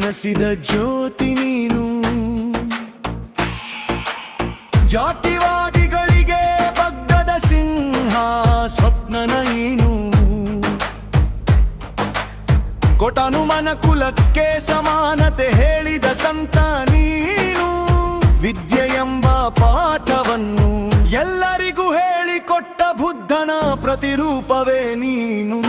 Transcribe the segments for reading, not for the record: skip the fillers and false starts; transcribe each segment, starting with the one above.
ಬೆಳಸಿದ ಜ್ಯೋತಿ ನೀನು. ಜಾತಿವಾದಿಗಳಿಗೆ ಬಗ್ಗದ ಸಿಂಹ ಸ್ವಪ್ನ ನೀನು. ಕೊಟನು ಮನಕುಲಕ್ಕೆ ಸಮಾನತೆ ಹೇಳಿದ ಸಂತ ನೀನು. ವಿದ್ಯೆ ಎಂಬ ಪಾಠವನ್ನು ಎಲ್ಲರಿಗೂ ಹೇಳಿಕೊಟ್ಟ ಬುದ್ಧನ ಪ್ರತಿರೂಪವೇ ನೀನು.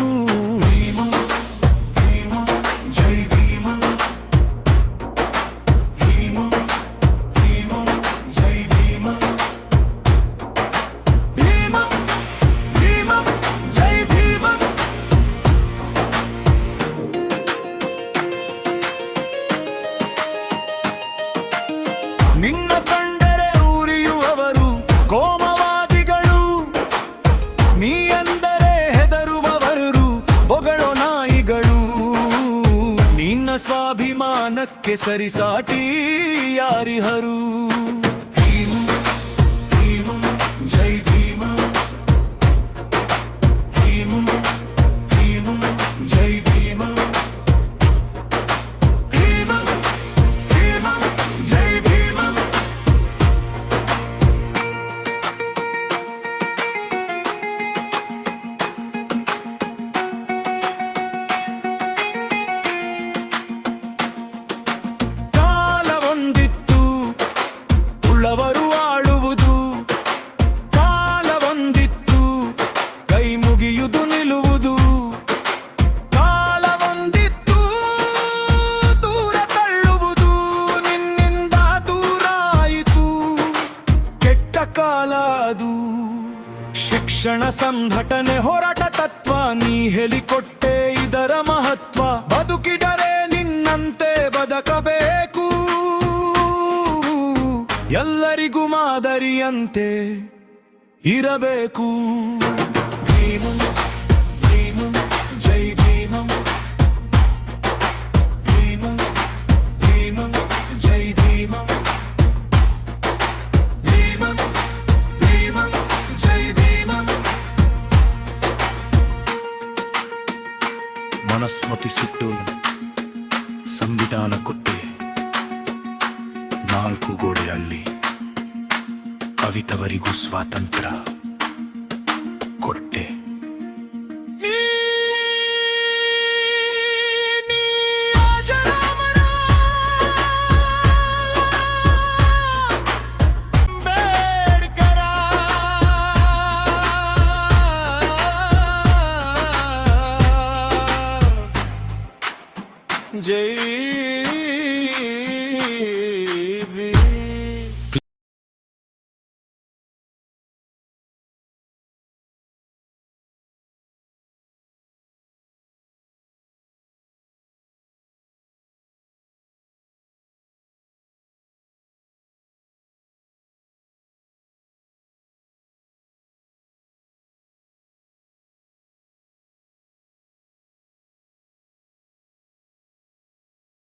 ನಿನ್ನ ಕಂಡರೆ ಉರಿಯುವವರು ಕೋಮವಾದಿಗಳು, ನೀ ಅಂದರೆ ಹೆದರುವವರು ಬೊಗಳೋ ನಾಯಿಗಳು. ನಿನ್ನ ಸ್ವಾಭಿಮಾನಕ್ಕೆ ಸರಿಸಾಟಿ ಯಾರಿಹರು? ಜೈ ಭೀಮ, ಜೈ ಭೀಮ, ಜೈ ಭೀಮ. ಕಾಲವೊಂದಿತ್ತು ಉಳ್ಳವರು ಆಳುವುದು, ಕಾಲವೊಂದಿತ್ತು ಕೈ ಮುಗಿಯುವುದು ನಿಲ್ಲುವುದು. ಕಾಲವೊಂದಿತ್ತು ದೂರ ತಳ್ಳುವುದು, ನಿನ್ನಿಂದ ದೂರ ಆಯಿತು ಕೆಟ್ಟ ಕಾಲ ಅದು. ಶಿಕ್ಷಣ ಸಂಘಟನೆ ಹೋರಾಟ ತತ್ವ ನೀ ಹೇಳಿಕೊಟ್ಟೆ ಇದರ ಮಹತ್ವ. ಬದುಕಿಡರೆ ನಿನ್ನಂತೆ ಬದುಕಬೇಕು, ಎಲ್ಲರಿಗೂ ಮಾದರಿಯಂತೆ ಇರಬೇಕು. ಭೀಮ, ಭೀಮ, ಜೈ ಭೀಮ, ಭೀಮ, ಭೀಮ, ಜೈ ಭೀಮ, ಭೀಮ, ಭೀಮ, ಜೈ ಭೀಮ. ಮನಸ್ಮೃತಿ ಸುಟ್ಟು ಸಂವಿಧಾನ ಕೊಟ್ಟೆ, ನಾಲ್ಕು ಗೋಡೆಯಲ್ಲಿ ಅವಿತವರಿಗೂ ಸ್ವಾತಂತ್ರ್ಯ ಕೊಟ್ಟೆ. ಜೈ